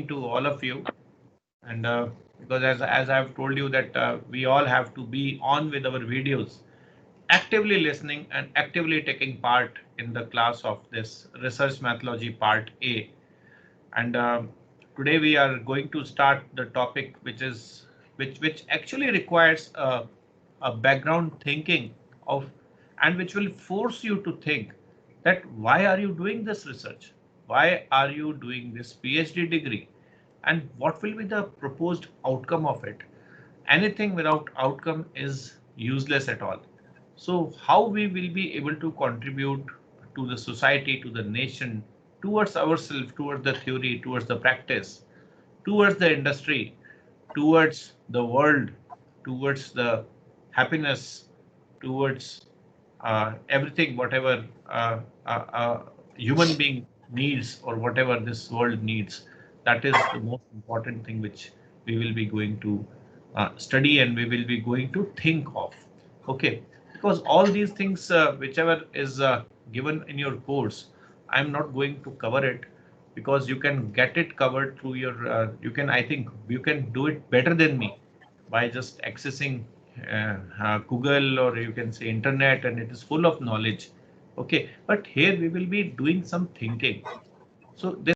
to all of you, and because as I've told you that we all have to be on with our videos, actively listening and actively taking part in the class of this research methodology part A. And today we are going to start the topic which actually requires a background thinking of, and which will force you to think that why are you doing this research, why are you doing this PhD degree, and what will be the proposed outcome of it. Anything without outcome is useless at all. So how we will be able to contribute to the society, to the nation, towards ourselves, towards the theory, towards the practice, towards the industry, towards the world, towards the happiness, towards everything, whatever human being needs or whatever this world needs. That is the most important thing which we will be going to study and we will be going to think of. Okay, because all these things, whichever is given in your course, I'm not going to cover it because you can get it covered through your, you can, I think you can do it better than me by just accessing Google, or you can say internet, and it is full of knowledge. Okay, but here we will be doing some thinking. So this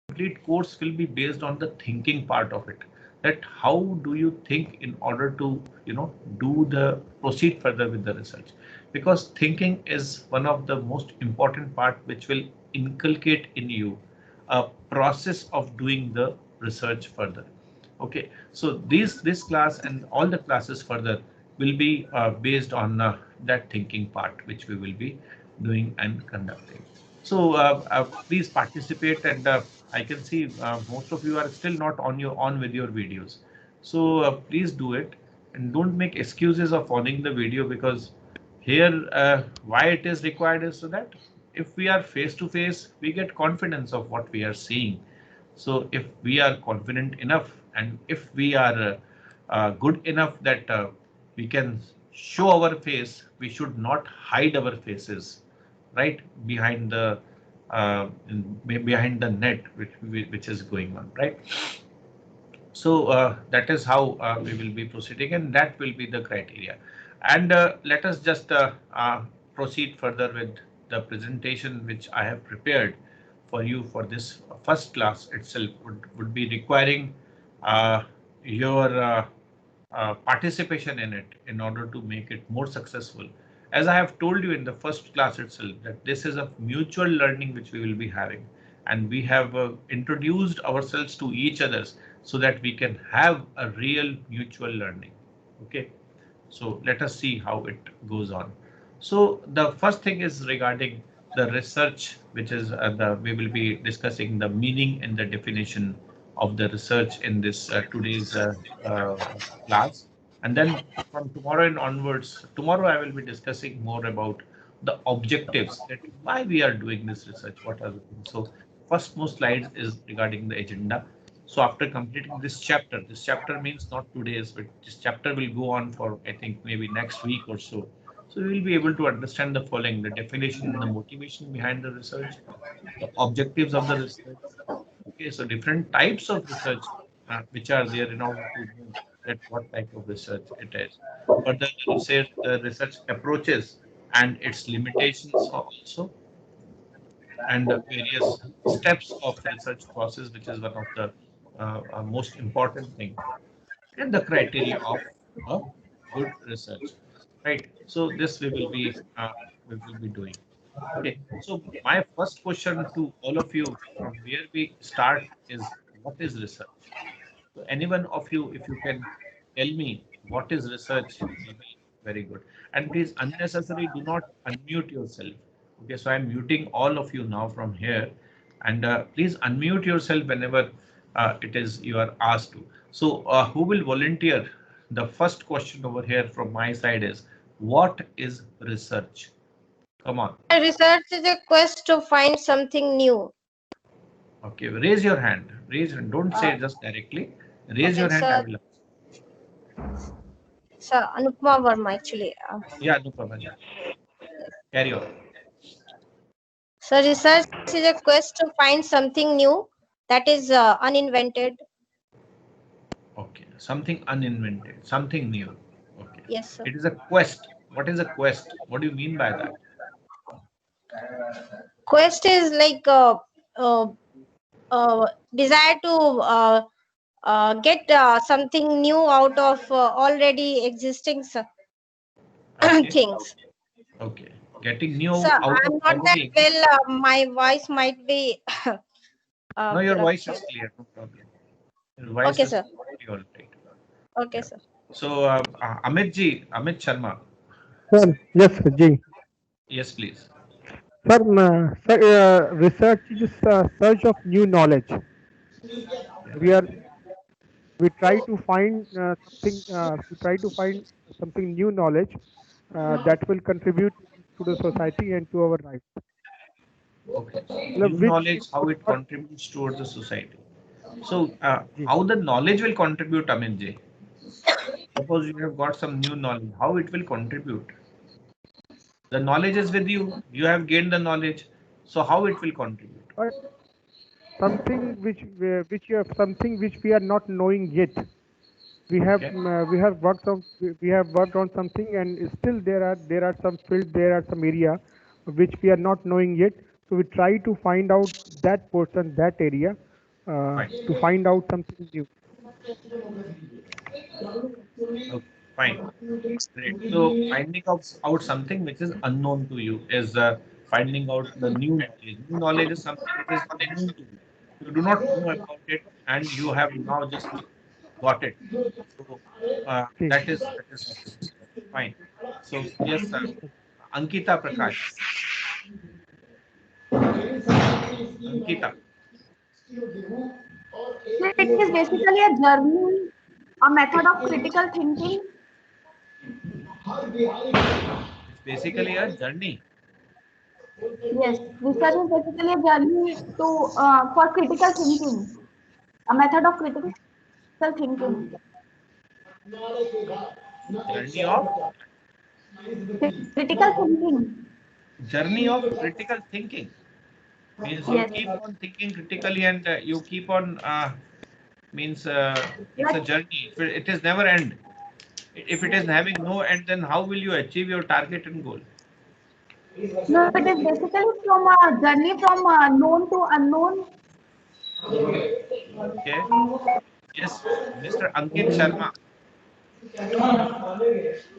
complete course will be based on the thinking part of it. That how do you think in order to, do the proceed further with the research? Because thinking is one of the most important part which will inculcate in you a process of doing the research further. Okay, so this class and all the classes further will be based on that thinking part which we will be doing and conducting. So please participate, and I can see most of you are still not on with your videos. So please do it, and don't make excuses of owning the video, because here why it is required is so that if we are face to face, we get confidence of what we are seeing. So if we are confident enough, and if we are good enough that we can show our face, we should not hide our faces, right, behind the behind the net which is going on, right? So that is how we will be proceeding, and that will be the criteria. And let us just proceed further with the presentation which I have prepared for you for this first class itself. Would be requiring your participation in it in order to make it more successful. As I have told you in the first class itself, that this is a mutual learning which we will be having, and we have introduced ourselves to each others so that we can have a real mutual learning. Okay, so let us see how it goes on. So the first thing is regarding the research, which is we will be discussing the meaning and the definition of the research in this today's uh, class. And then from tomorrow and onwards, tomorrow I will be discussing more about the objectives, that why we are doing this research, what are the things. So first most slides is regarding the agenda. So after completing this chapter means not today's, but this chapter will go on for, I think, maybe next week or so. So we will be able to understand the following: the definition and the motivation behind the research, the objectives of the research. Okay, so different types of research which are there in order to know that what type of research it is. Further, the research approaches and its limitations also, and the various steps of research process, which is one of the most important thing, and the criteria of a good research, right? So this we will be doing. Okay, so my first question to all of you from where we start is, what is research? So anyone of you, if you can tell me what is research, will be very good. And please, unnecessary, do not unmute yourself. Okay, so I'm muting all of you now from here, and please unmute yourself whenever it is you are asked to. So who will volunteer? The first question over here from my side is, what is research? Come on. Research is a quest to find something new. Okay, raise your hand. Raise your hand. Don't say just directly. Raise your Okay, hand. I sir. will. Sir, Anupama Verma actually. Yeah, no problem. Yeah. Carry on. So research is a quest to find something new, that is uninvented. Okay, something uninvented, something new. Okay, Yes, sir. it is a quest. What is a quest? What do you mean by that? Quest is like uh, desire to get something new out of already existing Okay, things. okay, getting So new out of I'm not that already existing. well. My voice might be. No, your voice Corruption. is clear, no problem. Your voice Okay, is sir. perfectly all right. Okay, Yeah. sir. So, Amit Sharma, Sir, yes, Ji. yes, please. Sir, sir, research is a search of new knowledge. Yeah. We are we try to find something. We try to find something new knowledge that will contribute to the society and to our life. Okay. So, Well, new which knowledge, how would it not. contributes towards the society. So, Ji. how the knowledge will contribute, Amit Ji? Suppose you have got some new knowledge, how it will contribute? The knowledge is with you. You have gained the knowledge. So, how it will contribute? But which you have something which we are not knowing yet. Okay. We have worked on something, and still there are some fields, there are some area which we are not knowing yet. So we try to find out that portion, that area, Fine. to find out something new. Okay. Fine. Great. So out something which is unknown to you is finding out the new knowledge. New knowledge is something which is unknown to you. You do not know about it, and you have now just got it. So Okay. that is something. Fine. So yes, sir. Ankita Prakash. Ankita. So it is basically a journey, a method of critical thinking. It's basically a journey. Yes, research is basically a journey to for critical thinking, a method of critical thinking. Journey of Critical thinking. journey of critical thinking means you Yes. keep on thinking critically and you keep on means it's a Like journey. It is never end. If it is having no end, then how will you achieve your target and goal? no, it is basically from a journey from known to unknown. Okay. Yes, Mr. Ankit Sharma.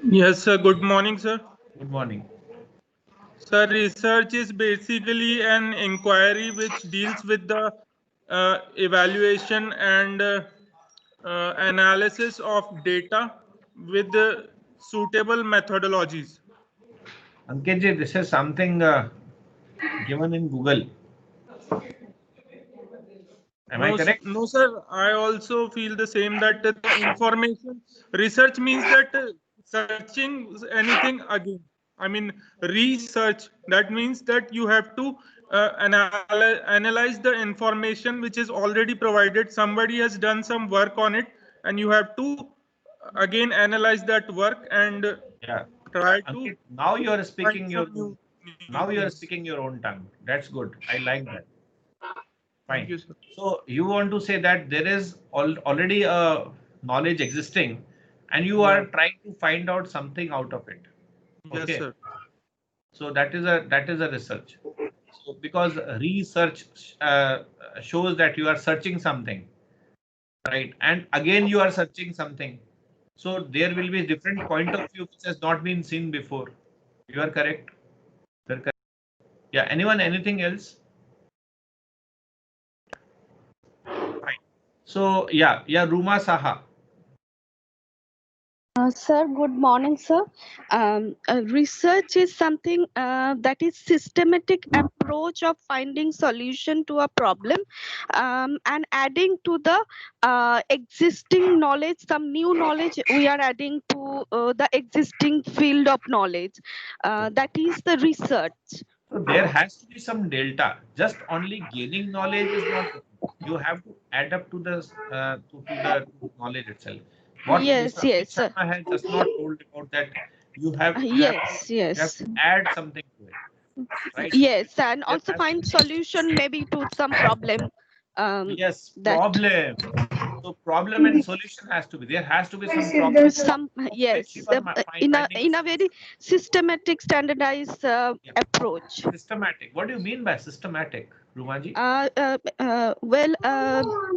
Yes, sir. Good morning, sir. Good morning. Sir, research is basically an inquiry which deals with the evaluation and analysis of data with the suitable methodologies. Ankit ji, this is something given in Google. Am I correct? No, sir. I also feel the same that the information research means that searching anything again. I mean, research. That means that you have to analyze the information which is already provided. Somebody has done some work on it, and you have to again analyze that work and Yeah. try to Ankit, now you are find speaking your some own. new Now you are things. speaking your own tongue. That's good. I like that. Thank Fine. you, sir. So you want to say that there is already a knowledge existing, and you are Yeah. trying to find out something out of it. Yes, Okay. sir. So that is a research. So because research shows that you are searching something, right? And again you are searching something. So there will be different point of view which has not been seen before. You are correct. You are correct. Yeah. Anyone? Anything else? Fine. So yeah. Ruma Saha. Sir, good morning, sir. Research is something that is systematic approach of finding solution to a problem and adding to the existing knowledge, some new knowledge we are adding to the existing field of knowledge. That is the research. So there has to be some delta. Just only gaining knowledge is not enough. You have to add up to the to the knowledge itself. What Mr. Yes, Amit yes, Sharma has just not told about that yes, you have yes, to add something to it, right? yes, and There also has to find be solution maybe to some problem. Yes, that problem. So problem and solution has to be, there has to be some problem some of which you yes, are finding a in a very solution. systematic, standardized Yeah. approach. Systematic. What do you mean by systematic, Rumaji? Well,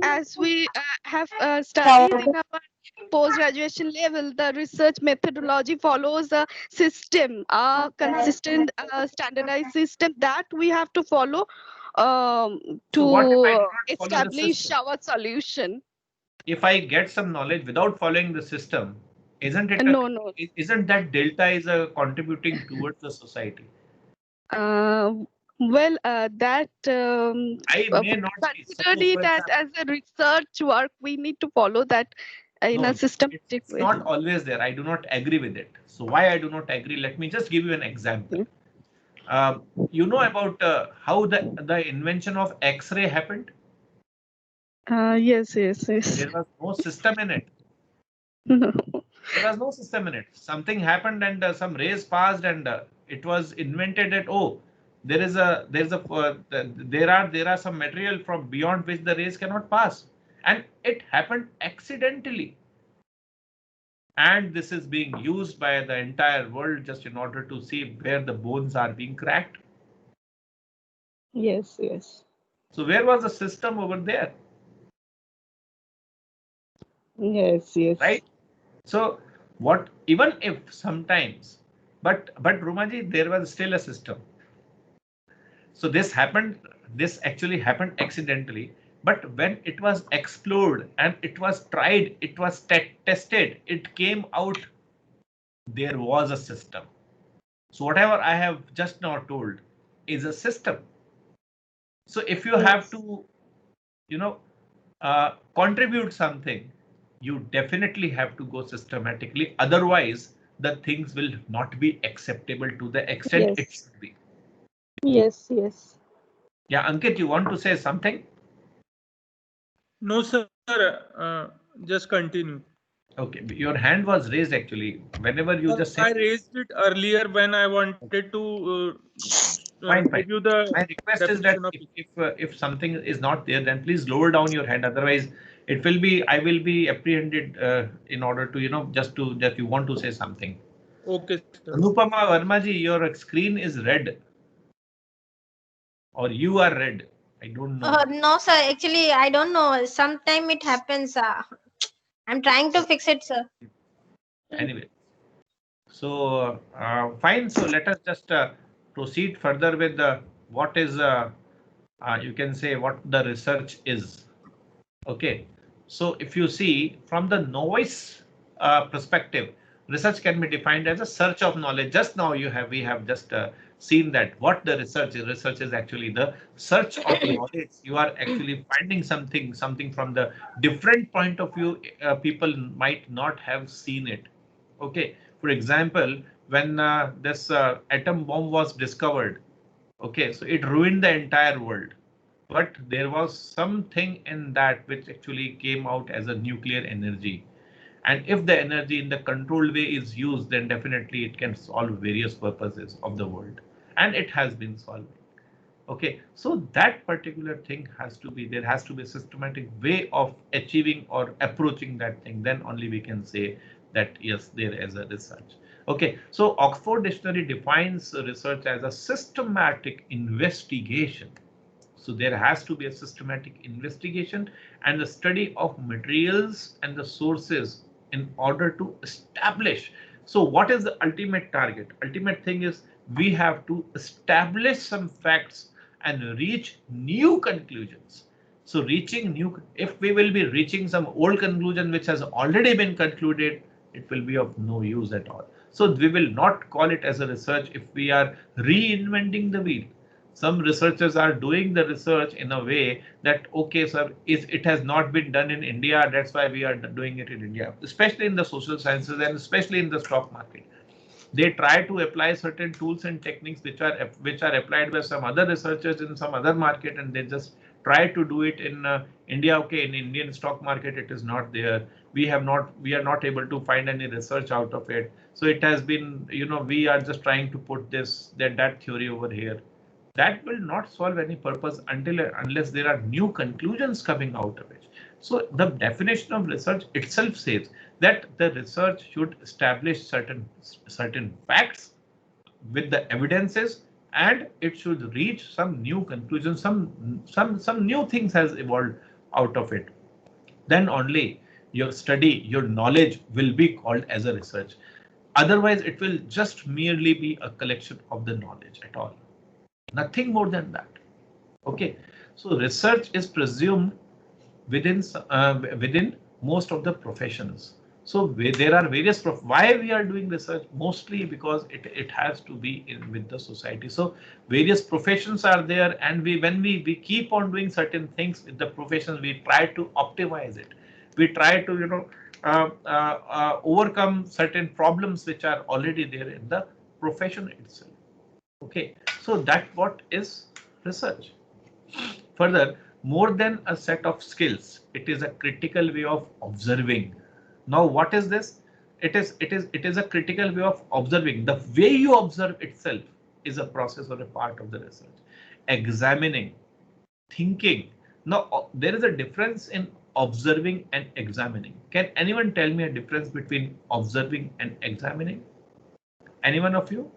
as we have studied in our post-graduation level, the research methodology follows a system, a consistent, standardized system that we have to follow So what if I to do not follow the establish system? our solution. If I get some knowledge without following the system, No, no. isn't that delta is a contributing towards the society? Uh, well, that I may we not be, considered suppose for it example, as a research work. We need to follow that in a no, systematic it's way. not always there. I do not agree with it. So why I do not agree? Let me just give you an example. You know about how the invention of X-ray happened? Yes, yes, yes. There was no system in it. There was no system in it. Something happened and some rays passed and it was invented that, oh, there are some material from beyond which the rays cannot pass, and it happened accidentally. And this is being used by the entire world just in order to see where the bones are being cracked. Yes, yes. So where was the system over there? Yes, yes. Right? So what, even if sometimes, but Rumaji, there was still a system. So this actually happened accidentally, but when it was explored and it was tried, it was tested, it came out, there was a system. So whatever I have just now told is a system. So if you have to, you know, contribute something, you definitely have to go systematically. Otherwise, the things will not be acceptable to the extent it Yes. should be. Yes, yes. Yeah, Ankit, you want to say something? No, sir. Just continue. Okay, your hand was raised actually. Whenever you just say I raised it earlier when I wanted to fine, fine. give you the My request is that definition of. if something is not there, then please lower down your hand. Otherwise, it will be I will be apprehended in order to just to that you want to say something. Okay, sir. Anupama Vermaji, your screen is red, or you are red. I don't know. No, sir. Actually, I don't know. Sometime it happens. I'm trying to fix it, sir. Anyway, so fine. So let us just proceed further with what is you can say what the research is. Okay, so if you see from the novice perspective, research can be defined as a search of knowledge. Just now we have just seen that what the research is. Research is actually the search of knowledge. You are actually finding something from the different point of view. People might not have seen it. Okay, for example, when this atom bomb was discovered, okay, so it ruined the entire world, but there was something in that which actually came out as a nuclear energy. And if the energy in the controlled way is used, then definitely it can solve various purposes of the world. And it has been solved. Okay, so that particular thing has to be, there has to be a systematic way of achieving or approaching that thing. Then only we can say that yes, there is a research. Okay, so Oxford Dictionary defines research as a systematic investigation. So there has to be a systematic investigation and the study of materials and the sources in order to establish. So what is the ultimate target? Ultimate thing is we have to establish some facts and reach new conclusions. So reaching new, if we will be reaching some old conclusion which has already been concluded, it will be of no use at all. So we will not call it as a research if we are reinventing the wheel. Some researchers are doing the research in a way that, okay, sir, is it has not been done in India, that's why we are doing it in India, especially in the social sciences and especially in the stock market. They try to apply certain tools and techniques which are applied by some other researchers in some other market, and they just try to do it in India. Okay, in Indian stock market it is not there. We are not able to find any research out of it. So it has been, we are just trying to put that theory over here. that will not solve any purpose unless there are new conclusions coming out of it. So the definition of research itself says that the research should establish certain facts with the evidences, and it should reach some new conclusions, some new things has evolved out of it. Then only your study, your knowledge will be called as a research. Otherwise, it will just merely be a collection of the knowledge at all. Nothing more than that. Okay, so research is presumed within most of the professions. So there are various why we are doing research, mostly because it has to be with the society. So various professions are there, and when we keep on doing certain things with the professions, we try to optimize it. We try to overcome certain problems which are already there in the profession itself. Okay, so that what is research. Further, more than a set of skills, it is a critical way of observing. Now, what is this? It is a critical way of observing. The way you observe itself is a process or a part of the research. Examining, thinking. Now, there is a difference in observing and examining. Can anyone tell me a difference between observing and examining? Anyone of you?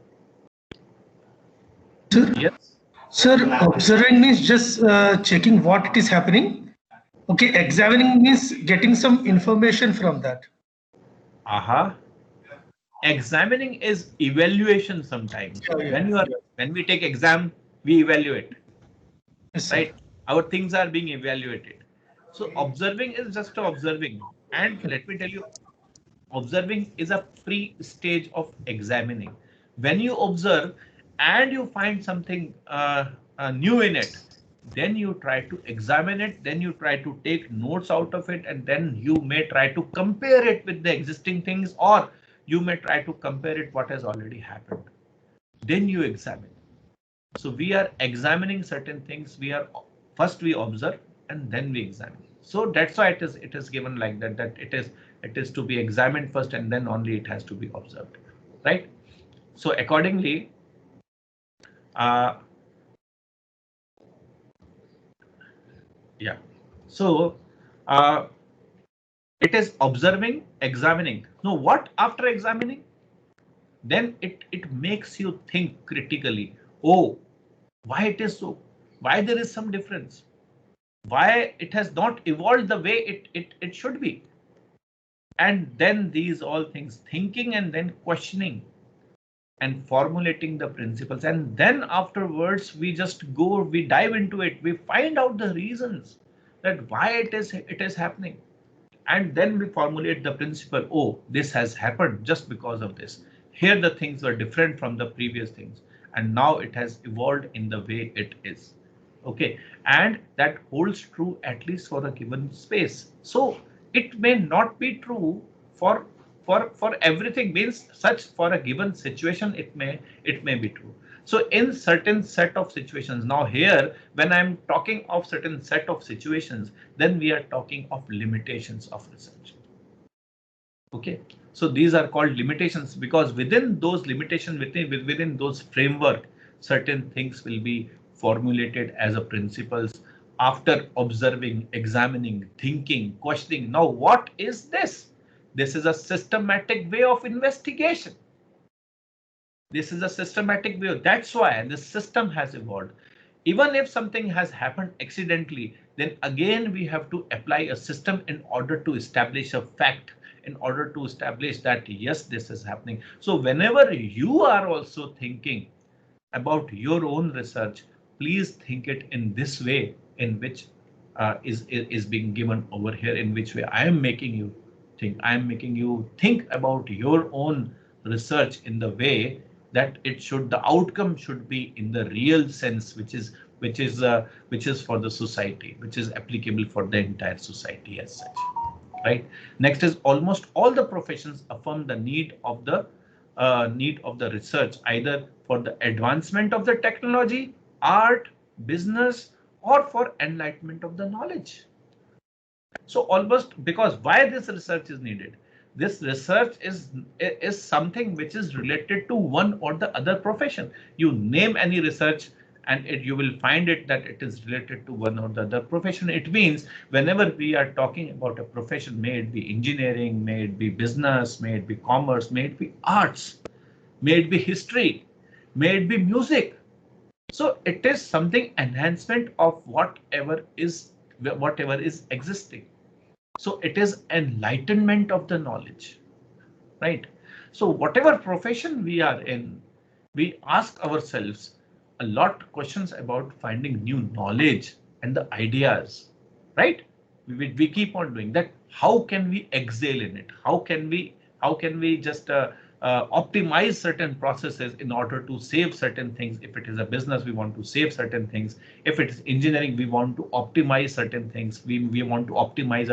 Sir, Yes. sir, observing means just checking what it is happening. Okay, examining means getting some information from that. Aha. Examining is evaluation sometimes. Yeah. When we take exam, we evaluate, Yes, sir. right? Our things are being evaluated. So observing is just observing. And let me tell you, observing is a pre-stage of examining. When you observe and you find something new in it, then you try to examine it, then you try to take notes out of it, and then you may try to compare it with the existing things, or you may try to compare it what has already happened. Then you examine. So we are examining certain things. First we observe and then we examine. So that's why it is given like that, that it is to be examined first and then only it has to be observed, right? So accordingly, uh, yeah. So it is observing, examining. Now what after examining? Then it makes you think critically. Oh, why it is so? Why there is some difference? Why it has not evolved the way it should be? And then these all things, thinking and then questioning and formulating the principles, and then afterwards we dive into it, we find out the reasons that why it is happening, and then we formulate the principle. Oh, this has happened just because of this. Here the things were different from the previous things, and now it has evolved in the way it is. Okay, and that holds true at least for a given space. So it may not be true for everything, means such for a given situation it may be true. So in certain set of situations, now here when I'm talking of certain set of situations, then we are talking of limitations of research. Okay, so these are called limitations because within those limitations, within those framework, certain things will be formulated as a principles after observing, examining, thinking, questioning. Now what is this? This is a systematic way of investigation. This is a systematic way. That's why the system has evolved. Even if something has happened accidentally, then again we have to apply a system in order to establish a fact, in order to establish that yes, this is happening. So whenever you are also thinking about your own research, please think it in this way, in which is being given over here, in which way I am making you think. I am making you think about your own research in the way that the outcome should be in the real sense, which is for the society, which is applicable for the entire society as such. Right. Next is almost all the professions affirm the need of the research, either for the advancement of the technology, art, business, or for enlightenment of the knowledge. So almost, because why this research is needed? This research is something which is related to one or the other profession. You name any research and you will find it that it is related to one or the other profession. It means whenever we are talking about a profession, may it be engineering, may it be business, may it be commerce, may it be arts, may it be history, may it be music. So it is something enhancement of whatever is existing. So it is enlightenment of the knowledge, right? So whatever profession we are in, we ask ourselves a lot questions about finding new knowledge and the ideas, right? We keep on doing that. How can we excel in it? How can we just optimize certain processes in order to save certain things? If it is a business, we want to save certain things. If it is engineering, we want to optimize certain things. We want to optimize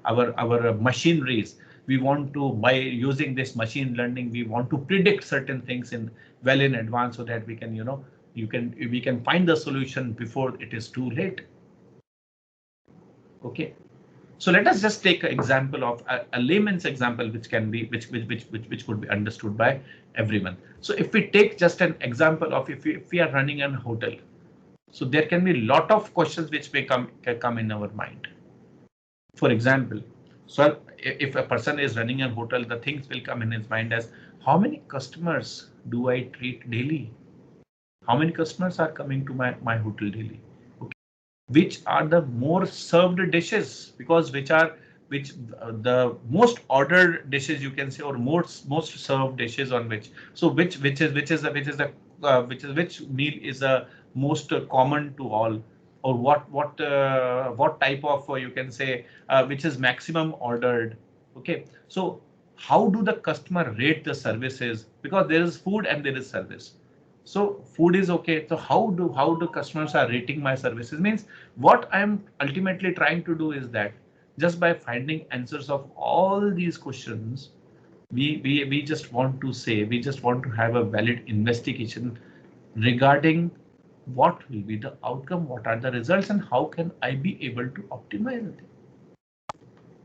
our machineries. We want to, by using this machine learning, we want to predict certain things in advance, so that we can, we can find the solution before it is too late. Okay. So let us just take an example of a layman's example, which can be which could be understood by everyone. So if we take just an example of, if we are running a hotel, so there can be a lot of questions which may come in our mind. For example, so if a person is running a hotel, the things will come in his mind as, how many customers do I treat daily? How many customers are coming to my hotel daily? Which are the more served dishes, because which the most ordered dishes, you can say, or most served dishes on which. So which meal is the most common to all, or what type of, you can say, which is maximum ordered. Okay, so how do the customer rate the services? Because there is food and there is service. So food is okay. So how do customers are rating my services? Means what I'm ultimately trying to do is that, just by finding answers of all these questions, we just want to say, we just want to have a valid investigation regarding what will be the outcome, what are the results, and how can I be able to optimize it.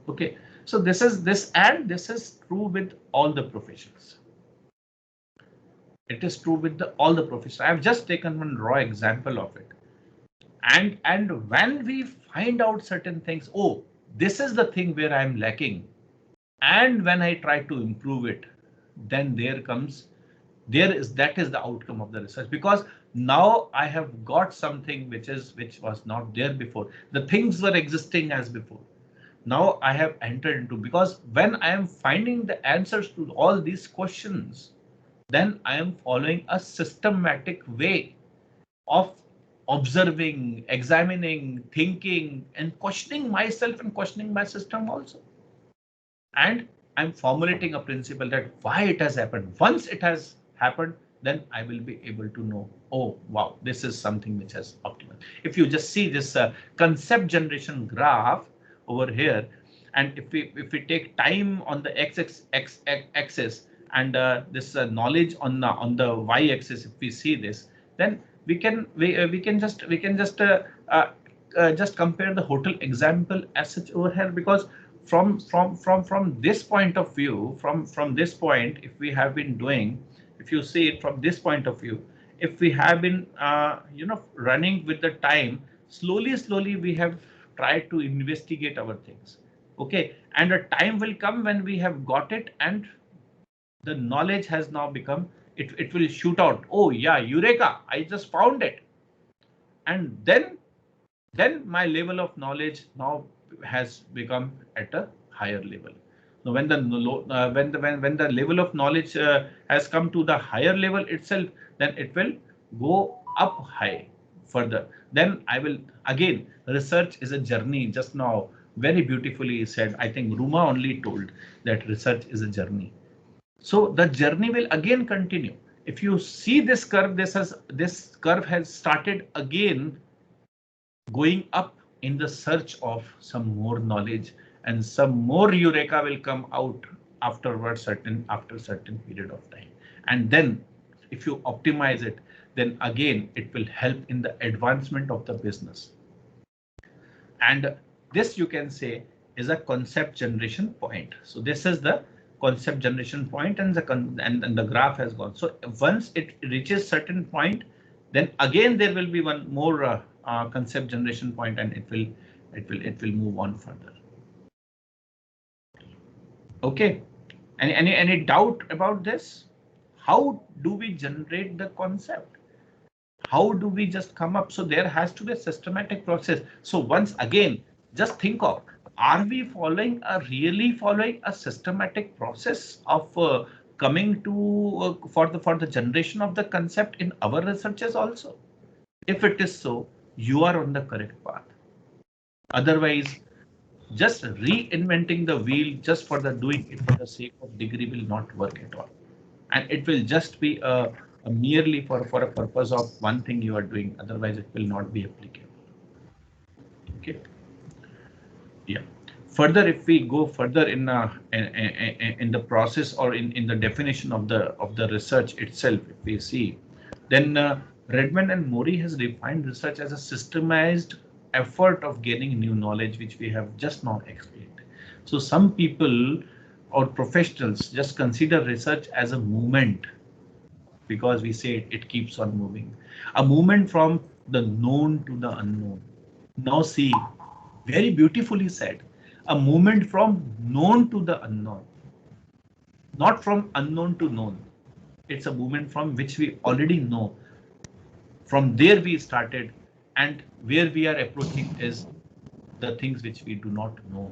Okay, so this is true with all the professions. It is true with all the professions. I have just taken one raw example of it. And when we find out certain things, oh, this is the thing where I'm lacking, and when I try to improve it, then that is the outcome of the research, because now I have got something which was not there before. The things were existing as before. Now I have entered into, because when I am finding the answers to all these questions, then I am following a systematic way of observing, examining, thinking, and questioning myself and questioning my system also. And I'm formulating a principle that why it has happened. Once it has happened, then I will be able to know, oh, wow, this is something which has optimal. If you just see this concept generation graph over here, and if we take time on the x-axis, and this knowledge on the y-axis, if we see this, then we can just compare the hotel example as such over here, because from this point of view, from this point, if we have been doing, if you see it from this point of view, if we have been running with the time, slowly we have tried to investigate our things. Okay, and a time will come when we have got it, and the knowledge has now become, it will shoot out. Oh yeah, eureka, I just found it. And then my level of knowledge now has become at a higher level. Now when the level of knowledge has come to the higher level itself, then it will go up high further. Then I will, again, research is a journey. Just now very beautifully said, I think Ruma only told that research is a journey. So the journey will again continue. If you see this curve, this curve has started again going up in the search of some more knowledge, and some more eureka will come out afterwards, after certain period of time. And then if you optimize it, then again it will help in the advancement of the business. And this, you can say, is a concept generation point. So this is the concept generation point, and the graph has gone. So once it reaches certain point, then again there will be one more concept generation point, and it will move on further. Okay, any doubt about this? How do we generate the concept? How do we just come up? So there has to be a systematic process. So once again, just think of, are we really following a systematic process of coming to for the generation of the concept in our researches also? If it is so, you are on the correct path. Otherwise, just reinventing the wheel just for the doing it for the sake of degree will not work at all, and it will just be a merely for a purpose of one thing you are doing. Otherwise, it will not be applicable. Okay. Yeah. Further, if we go further in the process or in the definition of the research itself, if we see, then Redmond and Mori has defined research as a systemized effort of gaining new knowledge, which we have just now explained. So some people or professionals just consider research as a movement, because we say it keeps on moving, a movement from the known to the unknown. Now see, very beautifully said, a movement from known to the unknown, not from unknown to known. It's a movement from which we already know. From there we started, and where we are approaching is the things which we do not know.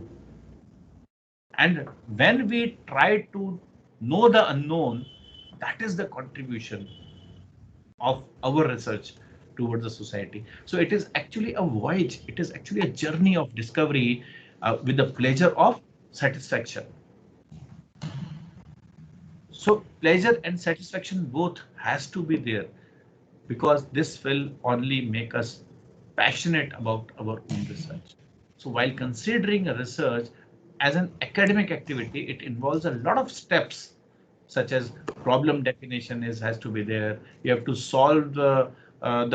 And when we try to know the unknown, that is the contribution of our research towards the society. So it is actually a voyage. It is actually a journey of discovery with the pleasure of satisfaction. So pleasure and satisfaction both has to be there, because this will only make us passionate about our own research. So while considering a research as an academic activity, it involves a lot of steps, such as problem definition has to be there. You have to solve the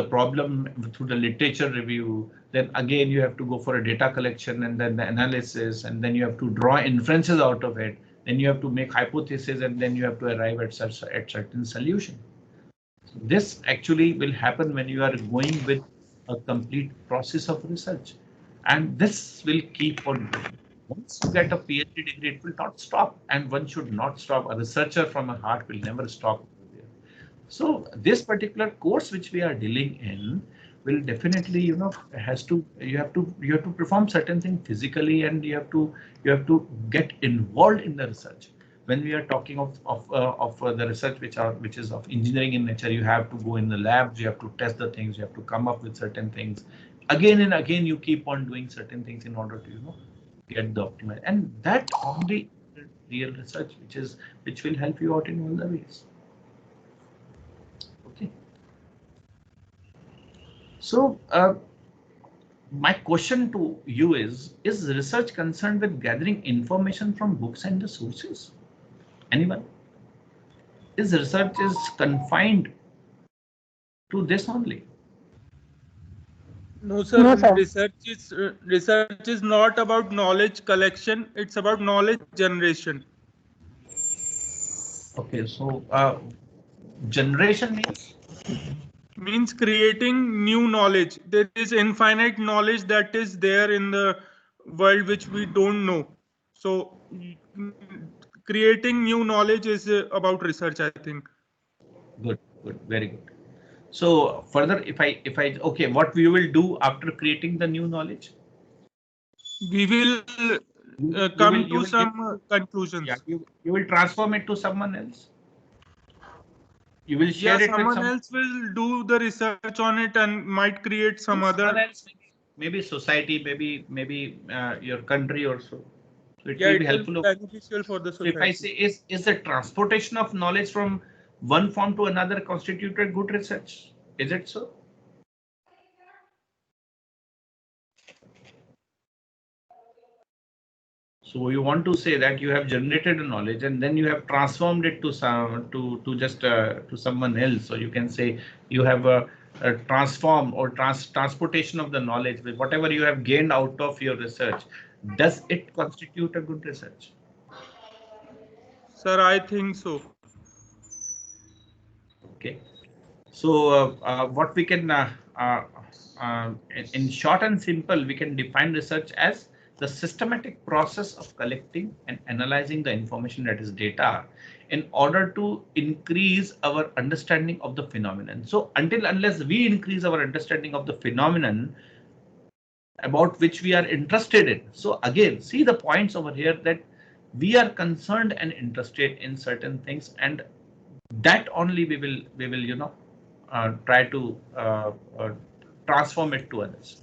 problem through the literature review. Then again, you have to go for a data collection and then the analysis, and then you have to draw inferences out of it. Then you have to make hypotheses, and then you have to arrive at certain solution. This actually will happen when you are going with a complete process of research, and this will keep on going. Once you get a PhD degree, it will not stop, and one should not stop. A researcher from a heart will never stop there. So this particular course which we are dealing in will definitely, you have to perform certain things physically, and you have to get involved in the research. When we are talking of the research which is of engineering in nature, you have to go in the labs, you have to test the things, you have to come up with certain things. Again and again, you keep on doing certain things in order to get the optimal, and that only real research which will help you out in all the ways. Okay. So my question to you is research concerned with gathering information from books and the sources? Anyone? Is research is confined to this only? No, sir. No, sir. Research is not about knowledge collection. It's about knowledge generation. Okay, so generation means creating new knowledge. There is infinite knowledge that is there in the world which we don't know. So creating new knowledge is about research, I think. Good, very good. So further, if I okay, what we will do after creating the new knowledge? We will come to some conclusions. Yeah, you will transform it to someone else. You will share it with someone else will do the research on it and might create some other else, maybe society, maybe your country also. So it yeah, will be helpful. Beneficial for the society. So if I say is the transportation of knowledge from one form to another constituted good research? Is it so? So you want to say that you have generated a knowledge and then you have transformed it to someone else. So you can say you have a transform or transportation of the knowledge with whatever you have gained out of your research. Does it constitute a good research? Sir, I think so. Okay. So what we can, in short and simple, we can define research as the systematic process of collecting and analyzing the information, that is data, in order to increase our understanding of the phenomenon. So until unless we increase our understanding of the phenomenon about which we are interested in. So again, see the points over here that we are concerned and interested in certain things, and that only we will try to transform it to others.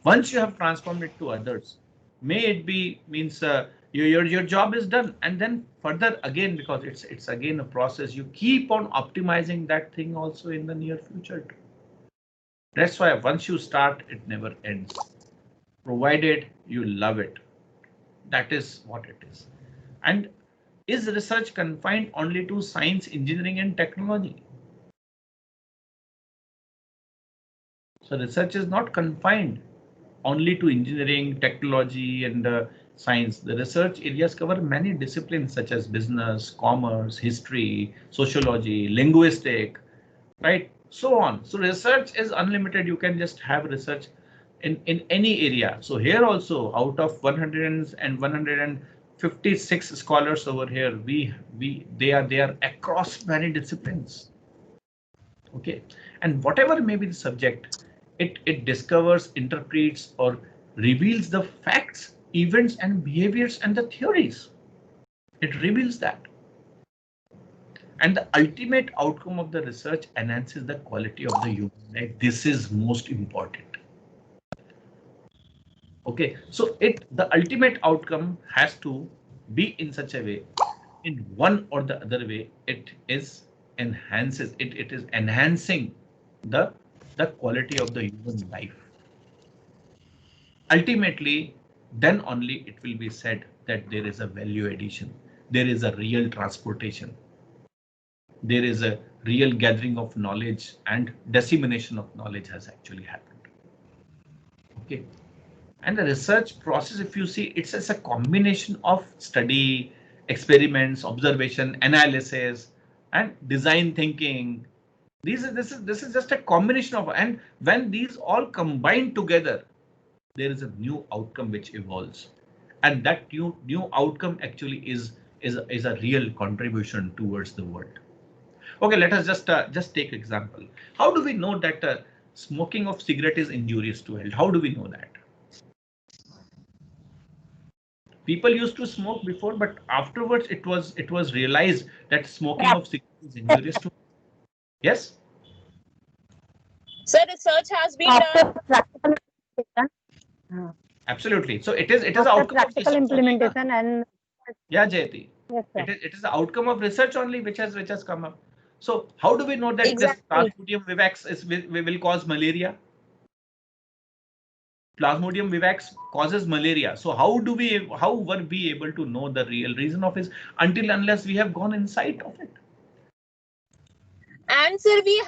Once you have transformed it to others, may it be means your job is done, and then further again, because it's again a process, you keep on optimizing that thing also in the near future too. That's why once you start, it never ends, provided you love it. That is what it is. And is research confined only to science, engineering, and technology? So research is not confined only to engineering, technology, and science. The research areas cover many disciplines such as business, commerce, history, sociology, linguistic, right? So on. So research is unlimited. You can just have research in any area. So here also, out of 100 and 156 scholars over here, they are across many disciplines. Okay, and whatever may be the subject, it discovers, interprets, or reveals the facts, events, and behaviors and the theories. It reveals that. And the ultimate outcome of the research enhances the quality of the human life. This is most important. Okay, so the ultimate outcome has to be in such a way, in one or the other way, it is enhancing the quality of the human life. Ultimately, then only it will be said that there is a value addition, there is a real transportation, there is a real gathering of knowledge, and dissemination of knowledge has actually happened. Okay, and the research process, if you see, it's a combination of study, experiments, observation, analysis, and design thinking. This is just a combination of, and when these all combine together, there is a new outcome which evolves, and that new outcome actually is a real contribution towards the world. Okay, let us just take example. How do we know that smoking of cigarette is injurious to health? How do we know that? People used to smoke before, but afterwards it was realized that smoking of cigarette is injurious to. Yes. So research has been After done. practical implementation, Absolutely. So it is after outcome of practical research only, na? implementation and Yeah, Jayati. yes, sir. It is the outcome of research only which has come up. So how do we know that this Exactly. Plasmodium vivax will cause malaria? Plasmodium vivax causes malaria. So how were we able to know the real reason of it until unless we have gone inside of it? And sir, we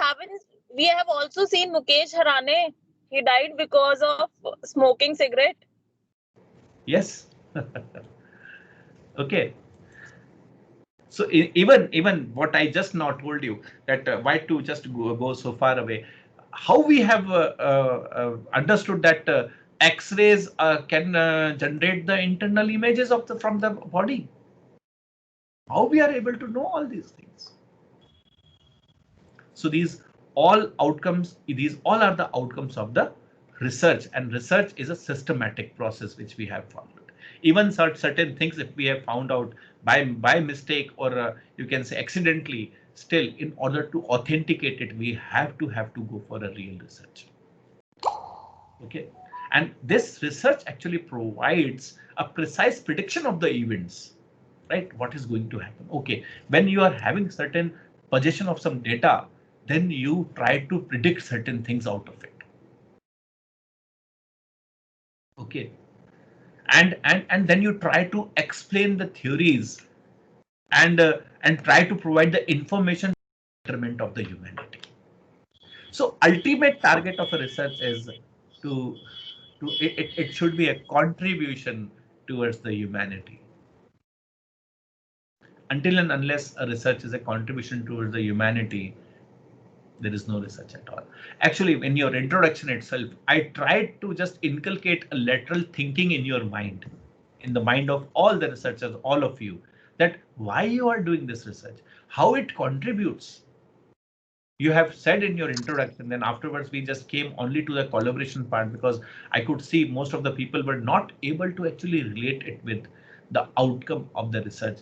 have also seen Mukesh Harane. He died because of smoking cigarette. Yes. Okay. So even what I just now told you, that why to just go so far away, how we have understood that X-rays can generate the internal images of from the body. How we are able to know all these things? So these all outcomes, these all are the outcomes of the research, and research is a systematic process which we have followed. Even certain things, if we have found out by mistake, or you can say accidentally, still in order to authenticate it, we have to go for a real research. Okay, and this research actually provides a precise prediction of the events, right? What is going to happen? Okay, when you are having certain possession of some data, then you try to predict certain things out of it. Okay, and then you try to explain the theories, and try to provide the information betterment of the humanity. So ultimate target of a research is to it should be a contribution towards the humanity. Until and unless a research is a contribution towards the humanity, There is no research at all. Actually, in your introduction itself, I tried to just inculcate a lateral thinking in your mind, in the mind of all the researchers, all of you, that why you are doing this research, how it contributes. You have said in your introduction, then afterwards we just came only to the collaboration part, because I could see most of the people were not able to actually relate it with the outcome of the research,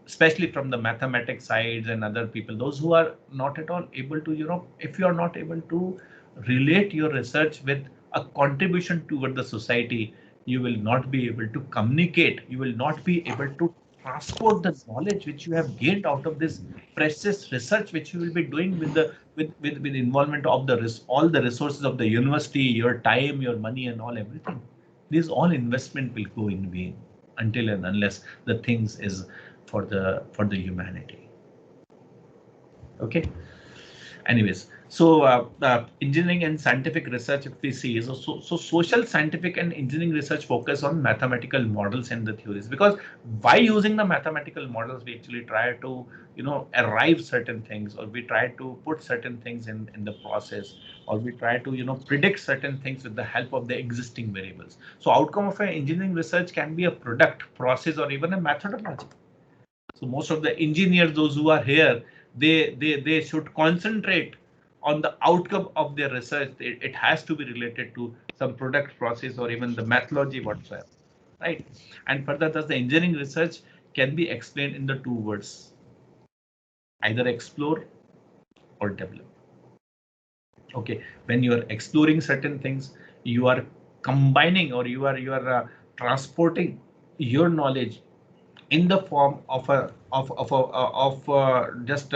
especially from the mathematics sides and other people, those who are not at all able to, if you are not able to relate your research with a contribution toward the society, you will not be able to communicate, you will not be able to transport the knowledge which you have gained out of this precious research which you will be doing with the with involvement of the all the resources of the university, your time, your money, and all everything. These all investment will go in vain until and unless the things is for the humanity. Okay. Anyways, so engineering and scientific research, if we see, so social, scientific, and engineering research focus on mathematical models and the theories, because by using the mathematical models, we actually try to, arrive certain things, or we try to put certain things in the process, or we try to, predict certain things with the help of the existing variables. So outcome of an engineering research can be a product, process, or even a methodology. So most of the engineers, those who are here, they should concentrate on the outcome of their research. It has to be related to some product, process, or even the methodology whatsoever, right? And further, thus the engineering research can be explained in the two words: either explore or develop. Okay, when you are exploring certain things, you are combining, or you are transporting your knowledge in the form of just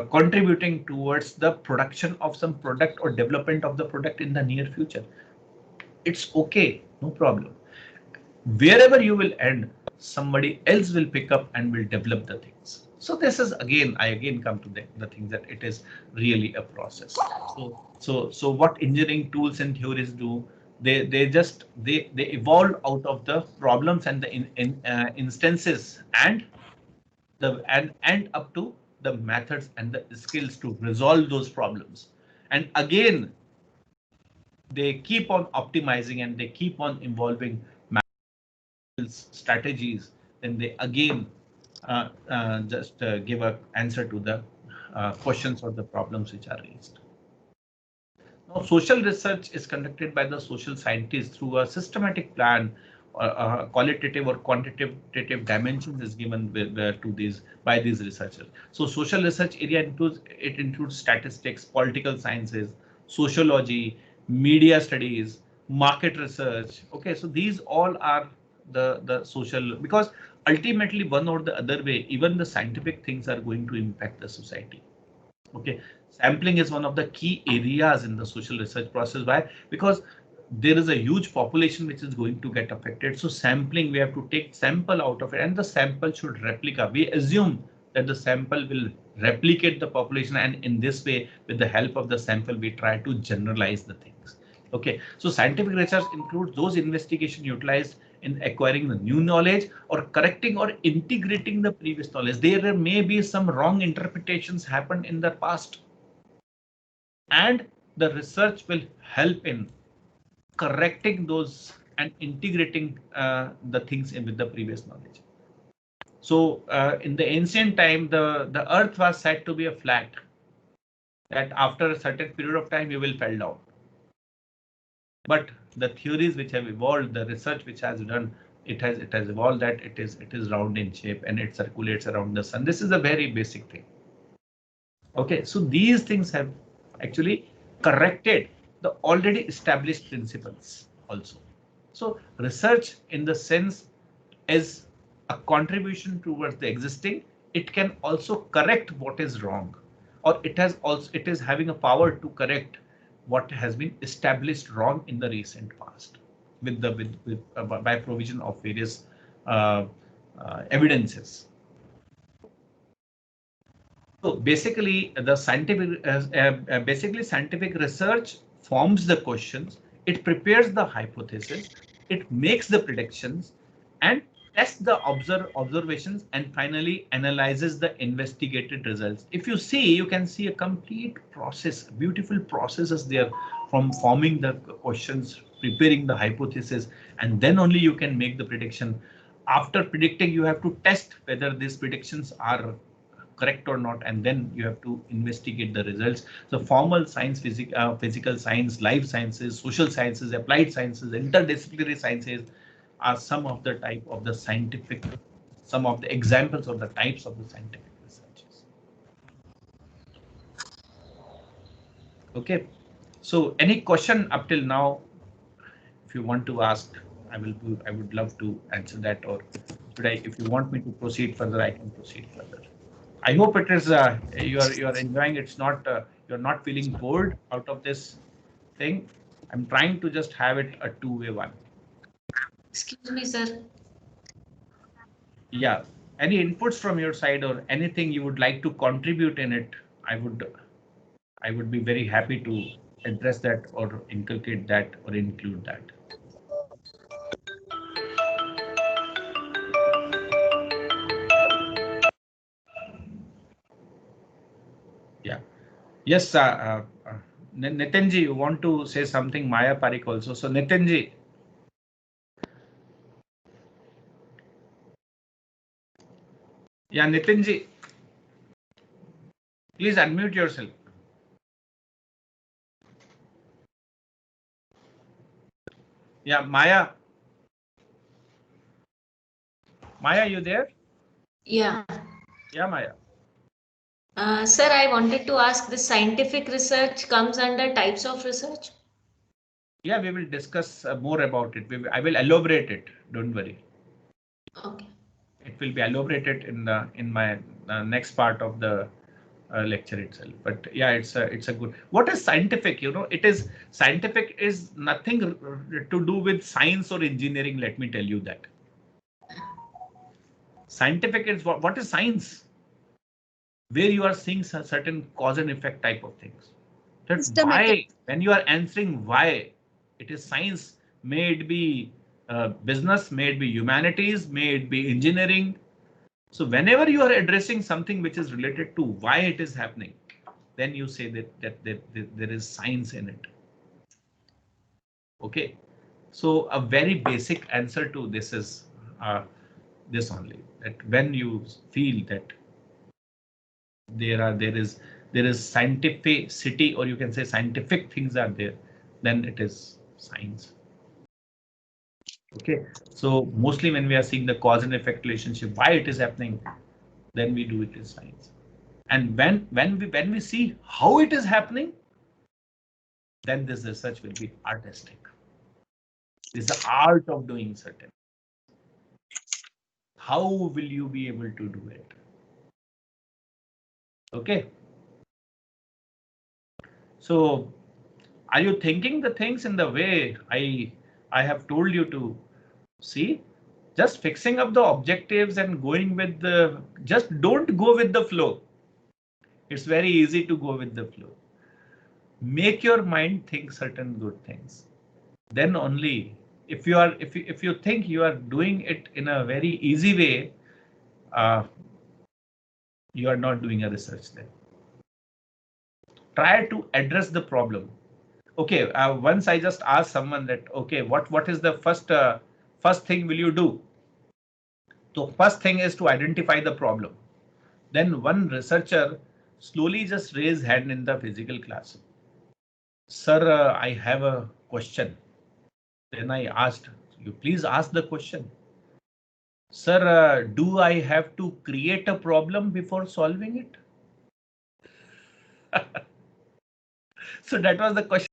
contributing towards the production of some product or development of the product in the near future. It's okay, no problem. Wherever you will end, somebody else will pick up and will develop the things. So this is I again come to the thing that it is really a process. So what engineering tools and theories do, they evolve out of the problems and the instances, and up to the methods and the skills to resolve those problems. And again, they keep on optimizing and they keep on evolving strategies. Then they again just give an answer to the questions or the problems which are raised. Now, social research is conducted by the social scientists through a systematic plan. Qualitative or quantitative dimensions is given to these by these researchers. So social research area includes statistics, political sciences, sociology, media studies, market research. Okay, so these all are the social, because ultimately one or the other way, even the scientific things are going to impact the society. Okay, sampling is one of the key areas in the social research process. Why? Because there is a huge population which is going to get affected. So sampling, we have to take sample out of it, and the sample should replicate. We assume that the sample will replicate the population, and in this way, with the help of the sample, we try to generalize the things. Okay, so scientific research includes those investigations utilized in acquiring the new knowledge or correcting or integrating the previous knowledge. There may be some wrong interpretations happened in the past, and the research will help in correcting those and integrating the things in with the previous knowledge. So in the ancient time, the earth was said to be a flat, that after a certain period of time you will fall down. But the theories which have evolved, the research which has done, it has evolved that it is round in shape and it circulates around the sun. This is a very basic thing. Okay, so these things have actually corrected the already established principles also. So research in the sense is a contribution towards the existing. It can also correct what is wrong, or it is having a power to correct what has been established wrong in the recent past by provision of various evidences. So basically, the scientific research forms the questions, it prepares the hypothesis, it makes the predictions, and tests the observations, and finally analyzes the investigated results. If you see, you can see a complete process, beautiful processes there, from forming the questions, preparing the hypothesis, and then only you can make the prediction. After predicting, you have to test whether these predictions are correct or not, and then you have to investigate the results. So formal science, physical science, life sciences, social sciences, applied sciences, interdisciplinary sciences are some of the type of the scientific, some of the examples of the types of the scientific researches. Okay, so any question up till now, if you want to ask, I would love to answer that, or should I, if you want me to proceed further, I can proceed further. I hope it is you're enjoying. It's not you're not feeling bored out of this thing. I'm trying to just have it a two-way one. Excuse me, sir. Yeah. Any inputs from your side or anything you would like to contribute in it? I would be very happy to address that or inculcate that or include that. Yeah. Yes, Nitinji, you want to say something? Maya Parikh also. So Nitinji. Yeah, Nitinji. Please unmute yourself. Yeah, Maya. Maya, you there? Yeah. Yeah, Maya. Sir, I wanted to ask, the scientific research comes under types of research? Yeah, we will discuss more about it. I will elaborate it. Don't worry. Okay. It will be elaborated in my next part of the lecture itself. But yeah, it's a good. What is scientific? You know, it is scientific is nothing to do with science or engineering. Let me tell you that. Scientific is what is science? Where you are seeing certain cause and effect type of things. That's why when you are answering why, it is science, may it be business, may it be humanities, may it be engineering. So whenever you are addressing something which is related to why it is happening, then you say that there is science in it. Okay, so a very basic answer to this is this only, that when you feel that there is scientificity, or you can say scientific things are there, then it is science. Okay, so mostly when we are seeing the cause and effect relationship, why it is happening, then we do it in science. And when we see how it is happening, then this research will be artistic. This is the art of doing certain. How will you be able to do it? Okay. So are you thinking the things in the way I have told you to see? Just fixing up the objectives and going with the, just don't go with the flow. It's very easy to go with the flow. Make your mind think certain good things. Then only, if you think you are doing it in a very easy way, you are not doing a research then. Try to address the problem. Okay, once I just asked someone that, okay, what is the first thing will you do? So first thing is to identify the problem. Then one researcher slowly just raised hand in the physical class. Sir, I have a question. Then I asked, you please ask the question. Sir, do I have to create a problem before solving it? So that was the question.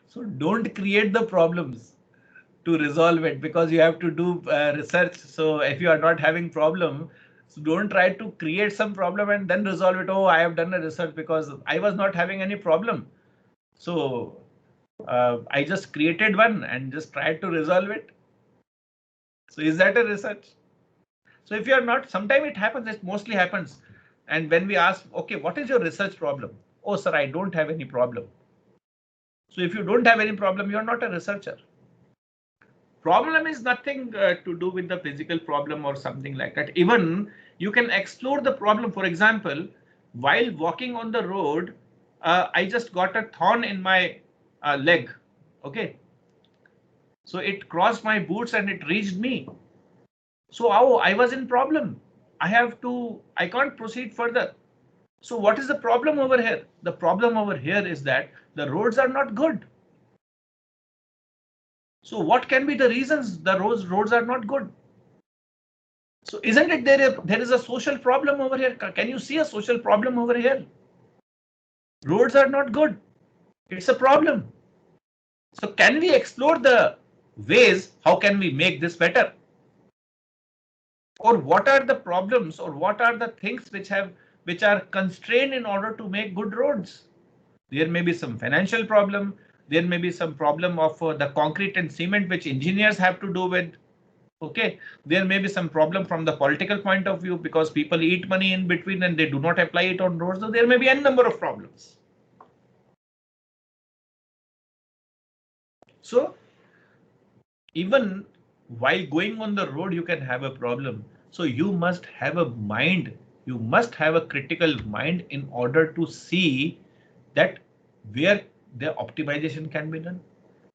So don't create the problems to resolve it, because you have to do research. So if you are not having problem, so don't try to create some problem and then resolve it. Oh, I have done a research because I was not having any problem. So I just created one and just tried to resolve it. So is that a research? So if you are not, sometimes it happens, it mostly happens. And when we ask, okay, what is your research problem? Oh, sir, I don't have any problem. So if you don't have any problem, you're not a researcher. Problem is nothing to do with the physical problem or something like that. Even you can explore the problem. For example, while walking on the road, I just got a thorn in my leg. Okay. So it crossed my boots and it reached me. So I was in problem. I can't proceed further. So what is the problem over here? The problem over here is that the roads are not good. So what can be the reasons the roads are not good? So isn't it there is a social problem over here? Can you see a social problem over here? Roads are not good. It's a problem. So can we explore the ways how can we make this better? Or what are the problems or what are the things which are constrained in order to make good roads? There may be some financial problem. There may be some problem of the concrete and cement which engineers have to do with. Okay, there may be some problem from the political point of view because people eat money in between and they do not apply it on roads. So there may be a number of problems. So even while going on the road, you can have a problem. So you must have a mind. You must have a critical mind in order to see that where the optimization can be done,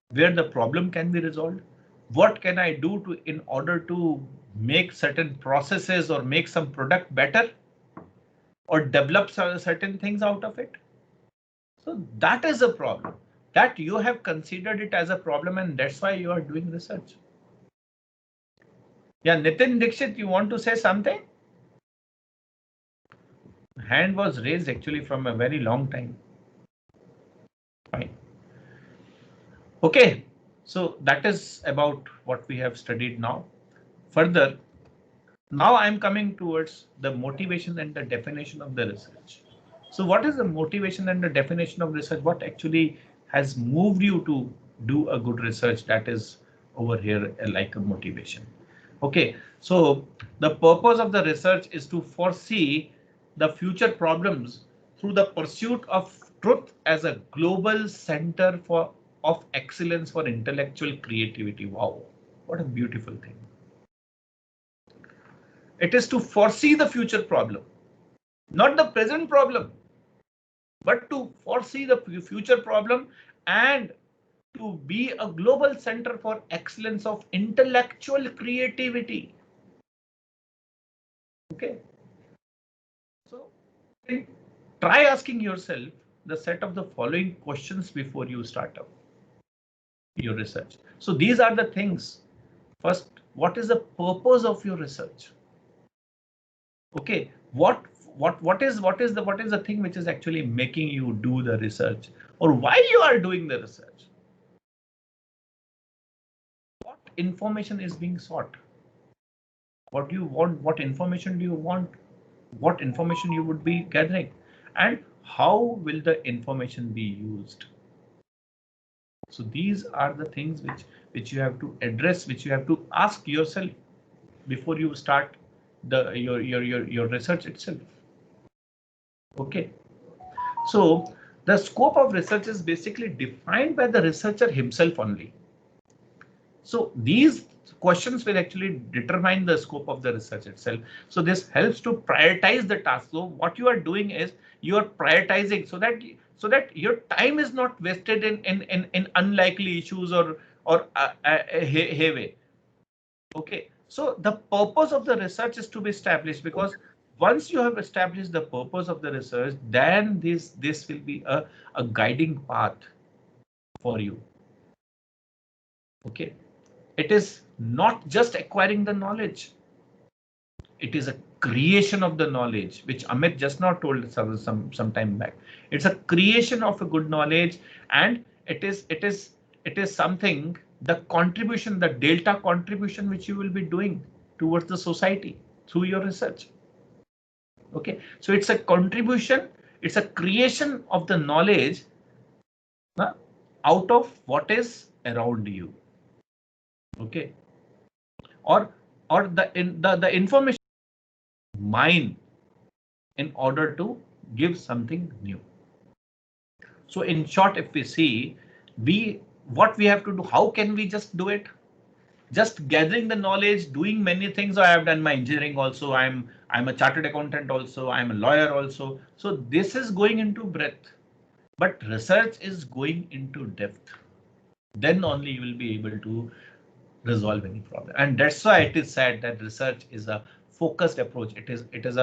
where the problem can be resolved. What can I do in order to make certain processes or make some product better or develop certain things out of it? So that is a problem that you have considered it as a problem and that's why you are doing research. Yeah, Nitin Dixit, you want to say something? Hand was raised actually from a very long time. Fine. Okay, so that is about what we have studied now. Further, now I'm coming towards the motivation and the definition of the research. So what is the motivation and the definition of research? What actually has moved you to do a good research that is over here like a motivation? Okay, so the purpose of the research is to foresee the future problems through the pursuit of truth as a global center of excellence for intellectual creativity. Wow, what a beautiful thing. It is to foresee the future problem, not the present problem, but to foresee the future problem and to be a global center for excellence of intellectual creativity. Okay. So try asking yourself the set of the following questions before you start up your research. So these are the things. First, what is the purpose of your research? Okay, what is the thing which is actually making you do the research, or why you are doing the research? What information is being sought? What do you want? What information do you want? What information you would be gathering? And how will the information be used? So these are the things which you have to address, which you have to ask yourself before you start your research itself. Okay. So the scope of research is basically defined by the researcher himself only. So these questions will actually determine the scope of the research itself. So this helps to prioritize the task. So what you are doing is you are prioritizing so that your time is not wasted in unlikely issues or hayway. Okay, so the purpose of the research is to be established, because once you have established the purpose of the research, then this will be a guiding path for you. Okay, it is not just acquiring the knowledge. It is a creation of the knowledge, which Amit just now told some time back. It's a creation of a good knowledge, and it is something, the contribution, the delta contribution which you will be doing towards the society through your research. Okay, so it's a contribution, it's a creation of the knowledge out of what is around you. Okay, or the information mine in order to give something new. So in short, if we see what we have to do, how can we just do it? just gathering the knowledge, doing many things. I have done my engineering also. I'm a chartered accountant also. I'm a lawyer also. So this is going into breadth, but research is going into depth. Then only you will be able to resolve any problem. And that's why it is said that research is a focused approach. It is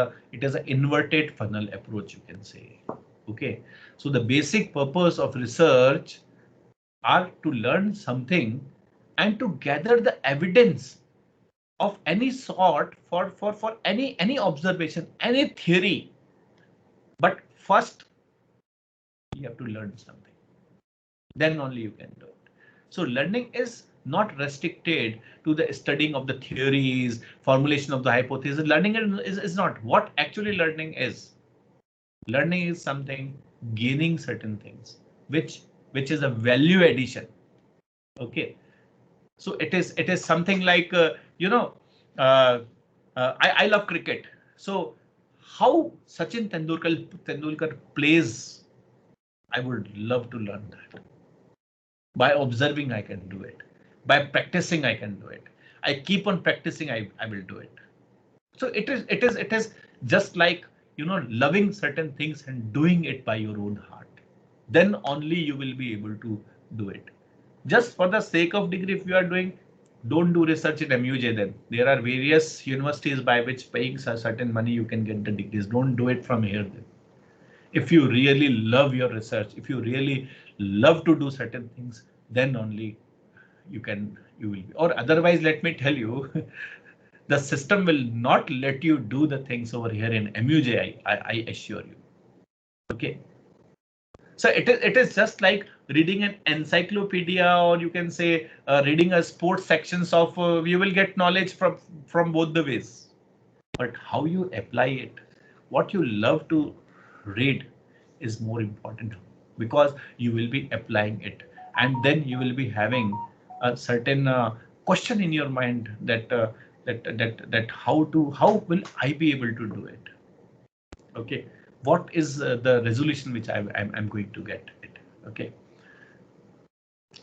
an inverted funnel approach, you can say. Okay, so the basic purpose of research are to learn something and to gather the evidence of any sort for any observation, any theory. But first you have to learn something, then only you can do it. So learning is not restricted to the studying of the theories, formulation of the hypothesis. Learning is not what actually learning is. Learning is something gaining certain things, which is a value addition. Okay, so it is something like uh, I love cricket. So how Sachin Tendulkar plays, I would love to learn that. By observing, I can do it. By practicing, I can do it. I keep on practicing, I will do it. So it is just like, loving certain things and doing it by your own heart. Then only you will be able to do it. Just for the sake of degree, if you are doing, don't do research in MUJ then. There are various universities by which paying certain money you can get the degrees. Don't do it from here then. If you really love your research, if you really love to do certain things, then only you will be. Or otherwise, let me tell you, the system will not let you do the things over here in MUJ, I assure you. Okay. So it is just like reading an encyclopedia, or you can say reading a sports sections of, you will get knowledge from both the ways. But how you apply it, what you love to read is more important, because you will be applying it, and then you will be having a certain question in your mind that how will I be able to do it? Okay, what is the resolution which I'm going to get it? Okay,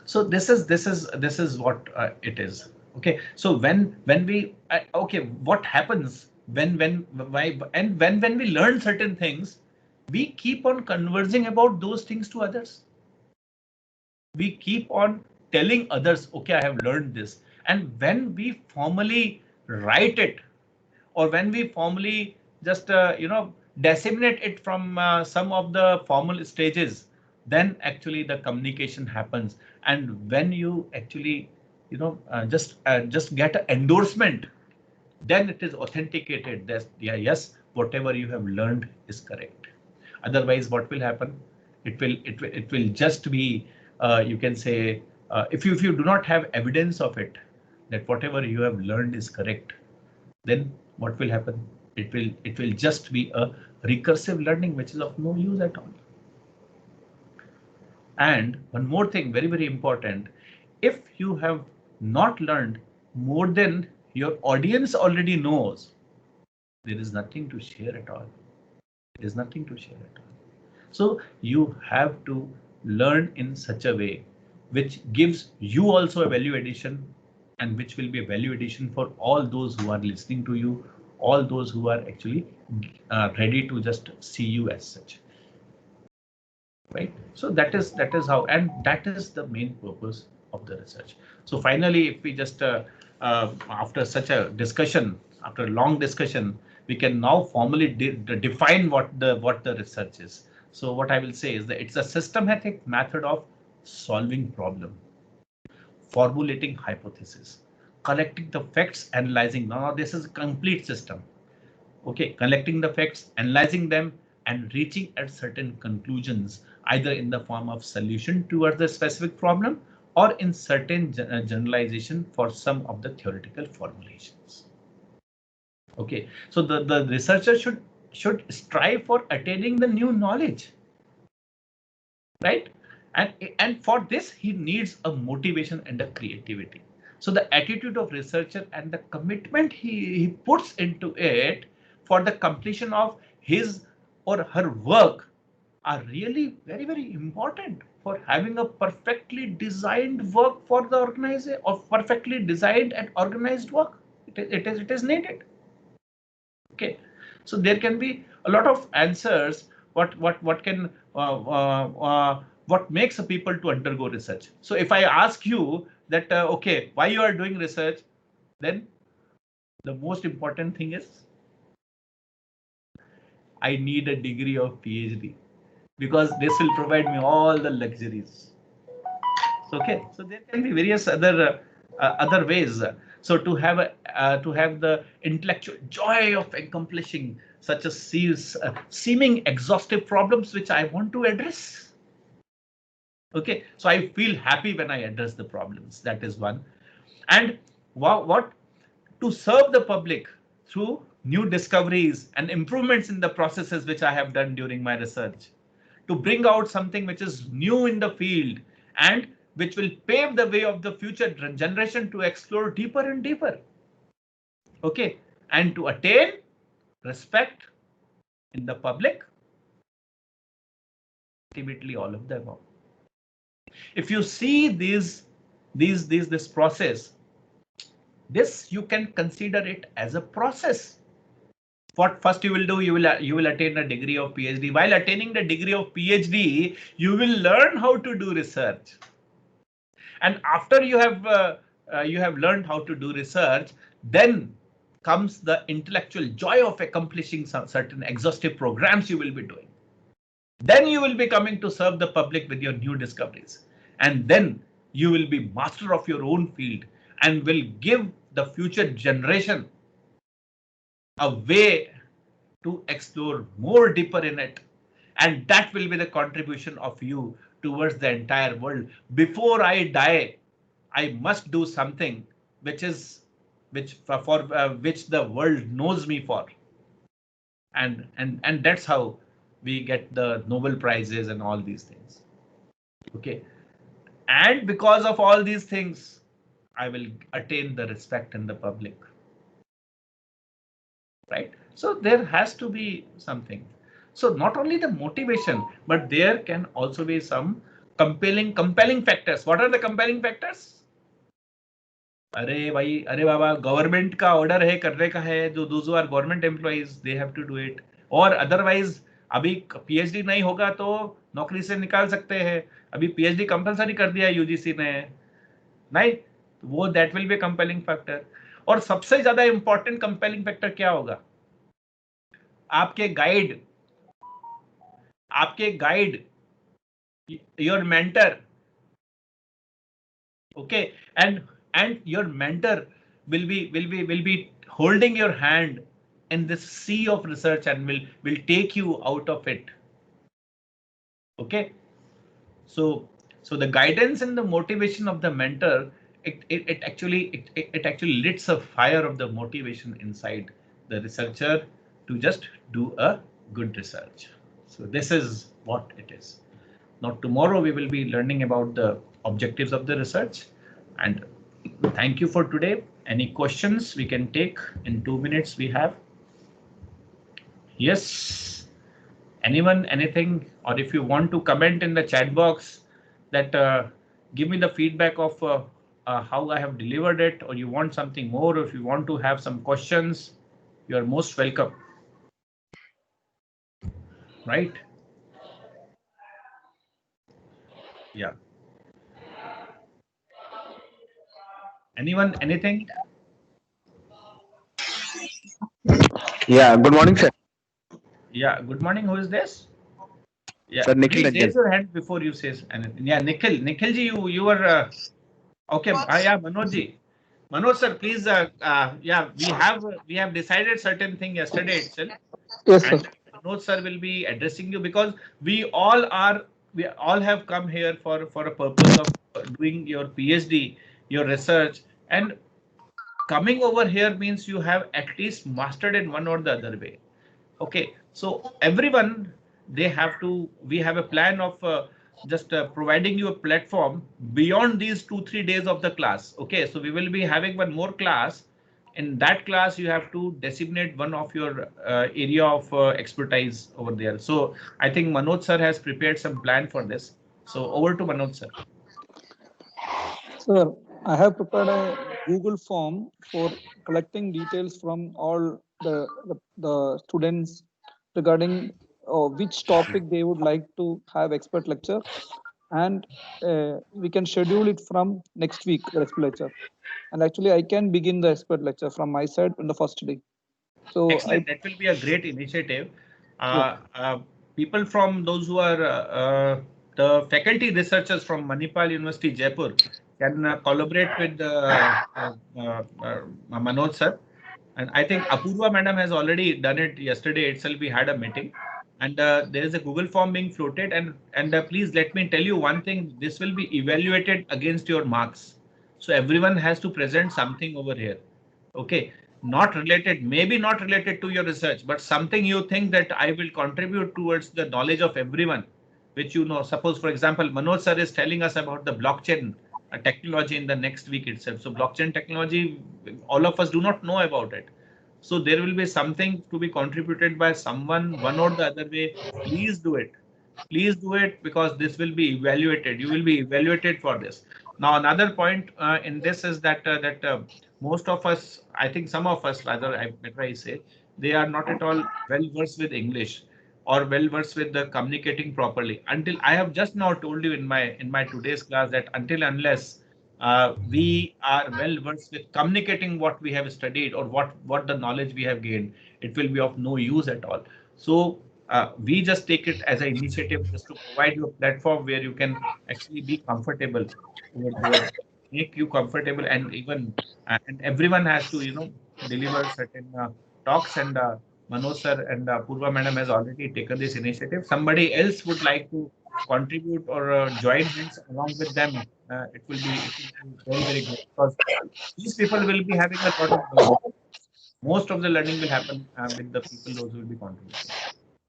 so this is what it is. Okay, so when we okay, what happens when why and when we learn certain things, we keep on conversing about those things to others. We keep on telling others, okay, I have learned this. And when we formally write it, or when we formally just disseminate it from some of the formal stages, then actually the communication happens. And when you actually just get an endorsement, then it is authenticated that, yeah, yes, whatever you have learned is correct. Otherwise, what will happen? It will just be, you can say, if you do not have evidence of it, that whatever you have learned is correct, then what will happen? It will just be a recursive learning, which is of no use at all. And one more thing, very, very important. If you have not learned more than your audience already knows, there is nothing to share at all. There is nothing to share at all. So you have to learn in such a way which gives you also a value addition, and which will be a value addition for all those who are listening to you, all those who are actually ready to just see you as such. Right. So that is how, and that is the main purpose of the research. So finally, if we just after such a discussion, after a long discussion, we can now formally define what the research is. So what I will say is that it's a systematic method of solving problem, formulating hypothesis, collecting the facts, analyzing. Now this is a complete system. Okay, collecting the facts, analyzing them, and reaching at certain conclusions, either in the form of solution towards the specific problem, or in certain generalization for some of the theoretical formulations. Okay, so the researcher should strive for attaining the new knowledge, right? And for this, he needs a motivation and a creativity. So the attitude of researcher and the commitment he puts into it for the completion of his or her work are really very, very important for having a perfectly designed work for the organization, or perfectly designed and organized work. It is needed. Okay, so there can be a lot of answers. What can what makes a people to undergo research? So if I ask you that okay, why you are doing research, then the most important thing is I need a degree of PhD, because this will provide me all the luxuries. Okay, so there can be various other ways. So to have the intellectual joy of accomplishing such a seeming exhaustive problems which I want to address. Okay, so I feel happy when I address the problems. That is one. And what to serve the public through new discoveries and improvements in the processes which I have done during my research, to bring out something which is new in the field and which will pave the way of the future generation to explore deeper and deeper. Okay, and to attain respect in the public, ultimately all of them. If you see this process, this you can consider it as a process. What first you will do, you will attain a degree of PhD. While attaining the degree of PhD, you will learn how to do research. And after you have learned how to do research, then comes the intellectual joy of accomplishing some certain exhaustive programs you will be doing. Then you will be coming to serve the public with your new discoveries. And then you will be master of your own field and will give the future generation a way to explore more deeper in it. And that will be the contribution of you towards the entire world. Before I die, I must do something which the world knows me for. And that's how we get the Nobel Prizes and all these things. Okay. And because of all these things, I will attain the respect in the public. Right? So there has to be something. So not only the motivation, but there can also be some compelling factors. What are the compelling factors? अरे भाई, अरे बाबा, government का order है, करने का है, जो those who are government employees, they have to do it. और अदरवाइज अभी पीएचडी नहीं होगा तो नौकरी से निकाल सकते हैं. अभी पीएचडी कंपलसरी कर दिया यूजीसी ने, नहीं वो that will be compelling factor. और सबसे ज्यादा इंपॉर्टेंट कंपेलिंग फैक्टर क्या होगा? आपके guide, your mentor. Okay, and your mentor will be holding your hand in this sea of research and will take you out of it. Okay, so the guidance and the motivation of the mentor, it actually lights a fire of the motivation inside the researcher to just do a good research. So this is what it is. Now tomorrow we will be learning about the objectives of the research. And thank you for today. Any questions we can take in 2 minutes we have? Yes. Anyone, anything? Or if you want to comment in the chat box that give me the feedback of how I have delivered it, or you want something more, or if you want to have some questions, you are most welcome. Right? Yeah. Anyone, anything? Yeah, good morning, sir. Yeah, good morning. Who is this? Yeah, Sir, Nikhil please raise Ranjan. your hand before you say anything. Yeah, Nikhil ji, you were okay. Yeah, Manoj ji. Manoj sir, please. Yeah, we have decided certain thing yesterday itself. Yes, sir. And Manoj sir will be addressing you, because we all have come here for a purpose of doing your PhD, your research, and coming over here means you have at least mastered in one or the other way. Okay, so everyone, we have a plan of just providing you a platform beyond these 2-3 days of the class. Okay, so we will be having one more class. In that class, you have to designate one of your area of expertise over there. So I think Manoj sir has prepared some plan for this. So over to Manoj sir. Sir, I have prepared a Google form for collecting details from all the students regarding which topic they would like to have expert lecture, and we can schedule it from next week, the expert lecture. And actually, I can begin the expert lecture from my side on the first day. So Excellent. That will be a great initiative. Yeah. People from those who are the faculty researchers from Manipal University, Jaipur, can collaborate with Manoj sir. And I think Apurva madam has already done it yesterday itself. We had a meeting, and there is a Google form being floated. And please let me tell you one thing: this will be evaluated against your marks. So everyone has to present something over here. Okay, not related, maybe not related to your research, but something you think that I will contribute towards the knowledge of everyone, which you know. Suppose, for example, Manoj sir is telling us about the blockchain technology in the next week itself. So blockchain technology, all of us do not know about it. So there will be something to be contributed by someone, one or the other way. Please do it. Please do it, because this will be evaluated. You will be evaluated for this. Now, another point in this is that most of us, I think some of us, rather, better I say, they are not at all well versed with English or well versed with the communicating properly. Until I have just now told you in my today's class that until unless we are well versed with communicating what we have studied or what the knowledge we have gained, it will be of no use at all. So we just take it as an initiative just to provide you a platform where you can actually be comfortable over there, make you comfortable, and even and everyone has to deliver certain talks. And Manoj sir and Purva madam has already taken this initiative. Somebody else would like to contribute or join hands along with them. It will be very, very good, because these people will be having a lot of learning. Most of the learning will happen with the people those who will be contributing.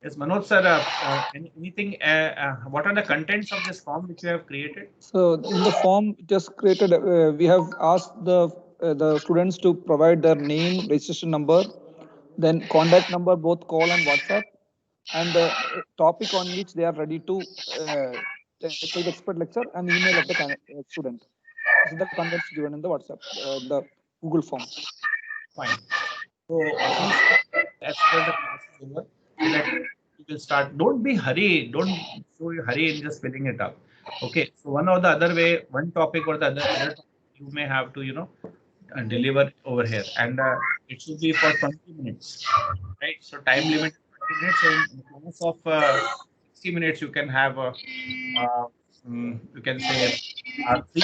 Yes, Manoj sir, anything? What are the contents of this form which you have created? So in the form just created, we have asked the students to provide their name, registration number, then contact number, both call and WhatsApp, and the topic on which they are ready to take the expert lecture, and email of the student. This is the contents given in the WhatsApp, the Google form. Fine. So please, as soon as the class is over, so that you will start. Don't be hurry. Don't show you hurry in just filling it up. Okay. So one or the other way, one topic or the other topic, you may have to deliver over here, and it should be for 20 minutes, right? So time limit is 20 minutes. So in class of 60 minutes, you can have you can say three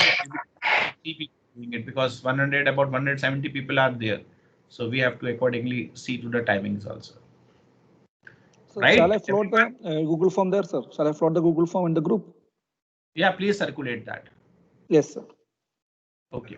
people doing it, because about 170 people are there. So we have to accordingly see to the timings also. So right? shall I float the Google form there, sir? Shall I float the Google form in the group? Yeah, please circulate that. Yes, sir. Okay.